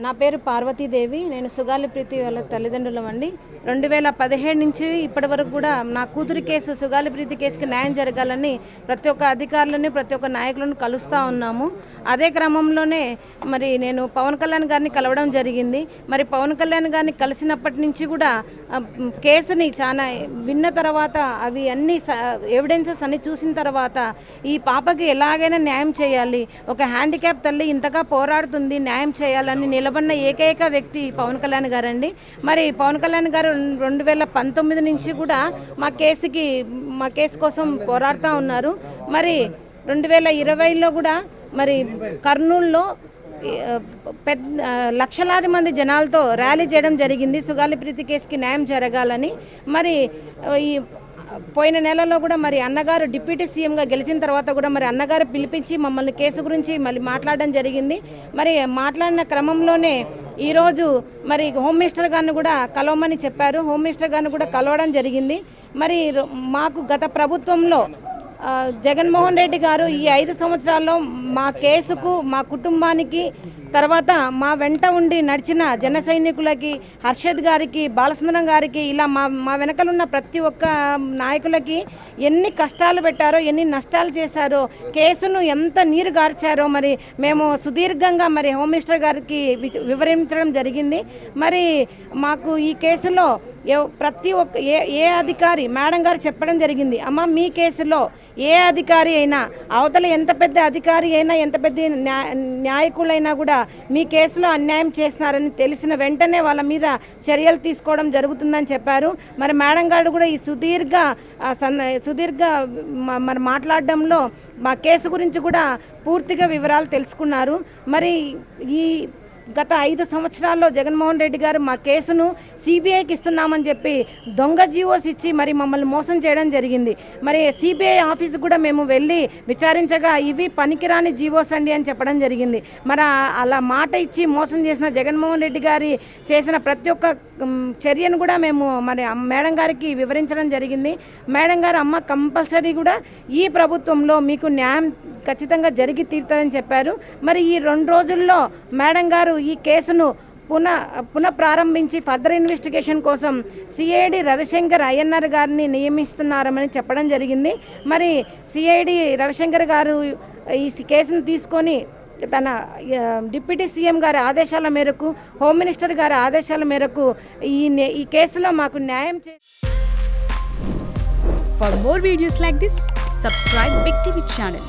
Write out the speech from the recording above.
నా పేరు పార్వతీదేవి. నేను సుగాలి ప్రీతి వాళ్ళ తల్లిదండ్రులమండి. 2017 నుంచి ఇప్పటి వరకు కూడా నా కూతురి కేసు, సుగాలి ప్రీతి కేసుకి న్యాయం జరగాలని ప్రతి ఒక్క అధికారులని, ప్రతి ఒక్క నాయకులను కలుస్తూ ఉన్నాము. అదే క్రమంలోనే మరి నేను పవన్ కళ్యాణ్ గారిని కలవడం జరిగింది. మరి పవన్ కళ్యాణ్ గారిని కలిసినప్పటి నుంచి కూడా కేసుని చాలా విన్న తర్వాత, అవి అన్ని ఎవిడెన్సెస్ అన్ని చూసిన తర్వాత ఈ పాపకి ఎలాగైనా న్యాయం చేయాలి, ఒక హ్యాండిక్యాప్ తల్లి ఇంతగా పోరాడుతుంది, న్యాయం చేయాలని నిలబడిన ఏకైక వ్యక్తి పవన్ కళ్యాణ్ గారండి. మరి పవన్ కళ్యాణ్ గారు 2019 నుంచి కూడా మా కేసు కోసం పోరాడుతూ ఉన్నారు. మరి 2020లో కూడా మరి కర్నూలులో లక్షలాది మంది జనాలతో ర్యాలీ చేయడం జరిగింది సుగాలి ప్రీతి కేసుకి న్యాయం జరగాలని. మరి ఈ పోయిన నెలలో కూడా మరి అన్నగారు డిప్యూటీ సీఎంగా గెలిచిన తర్వాత కూడా మరి అన్నగారు పిలిపించి మమ్మల్ని కేసు గురించి మళ్ళీ మాట్లాడడం జరిగింది. మరి మాట్లాడిన క్రమంలోనే ఈరోజు మరి హోమ్ మినిస్టర్ గారిని కూడా కలవమని చెప్పారు. హోమ్ మినిస్టర్ గారిని కూడా కలవడం జరిగింది. మరి మాకు గత ప్రభుత్వంలో జగన్మోహన్ రెడ్డి గారు ఈ 5 సంవత్సరాల్లో మా కేసుకు, మా కుటుంబానికి, తర్వాత మా వెంట ఉండి నడిచిన జన సైనికులకి, హర్షద్ గారికి, బాలసుందరం గారికి, ఇలా మా వెనకలున్న ప్రతి ఒక్క నాయకులకి ఎన్ని కష్టాలు పెట్టారో, ఎన్ని నష్టాలు చేశారో, కేసును ఎంత నీరు గార్చారో మరి మేము సుదీర్ఘంగా మరి హోమ్ మినిస్టర్ గారికి వివరించడం జరిగింది. మరి మాకు ఈ కేసులో ప్రతి ఒక్క ఏ అధికారి, మేడం గారు చెప్పడం జరిగింది, అమ్మ మీ కేసులో ఏ అధికారి అయినా, అవతల ఎంత పెద్ద అధికారి అయినా, ఎంత పెద్ద న్యాయకులైనా కూడా మీ కేసులో అన్యాయం చేస్తున్నారని తెలిసిన వెంటనే వాళ్ళ మీద చర్యలు తీసుకోవడం జరుగుతుందని చెప్పారు. మరి మేడం గారు కూడా ఈ సుదీర్ఘ మరి మాట్లాడడంలో మా కేసు గురించి కూడా పూర్తిగా వివరాలు తెలుసుకున్నారు. మరి ఈ గత 5 సంవత్సరాల్లో జగన్మోహన్ రెడ్డి గారు మా కేసును సిబిఐకి ఇస్తున్నామని చెప్పి దొంగ జీవోస్ ఇచ్చి మరి మమ్మల్ని మోసం చేయడం జరిగింది. మరి సిబిఐ ఆఫీసు కూడా మేము వెళ్ళి విచారించగా ఇవి పనికిరాని జీవోస్ అండి అని చెప్పడం జరిగింది. మరి అలా మాట ఇచ్చి మోసం చేసిన జగన్మోహన్ రెడ్డి గారి చేసిన ప్రతి ఒక్క చర్యను కూడా మేము మరి మేడం గారికి వివరించడం జరిగింది. మేడం గారు, అమ్మ కంపల్సరీ కూడా ఈ ప్రభుత్వంలో మీకు న్యాయం ఖచ్చితంగా జరిగి తీరుతుందని చెప్పారు. మరి ఈ 2 రోజుల్లో మేడం గారు ఈ కేసును పునః ప్రారంభించి ఫర్దర్ ఇన్వెస్టిగేషన్ కోసం సిఐడి రవిశంకర్ అయ్యన్నర్ గారిని నియమిస్తున్నారని చెప్పడం జరిగింది. మరి సిఐడి రవిశంకర్ గారు ఈ కేసును తీసుకొని తన డిప్యూటీ సీఎం గారి ఆదేశాల మేరకు, హోమ్ మినిస్టర్ గారి ఆదేశాల మేరకు ఈ కేసులో మాకు న్యాయం For more videos like this, subscribe Big TV channel.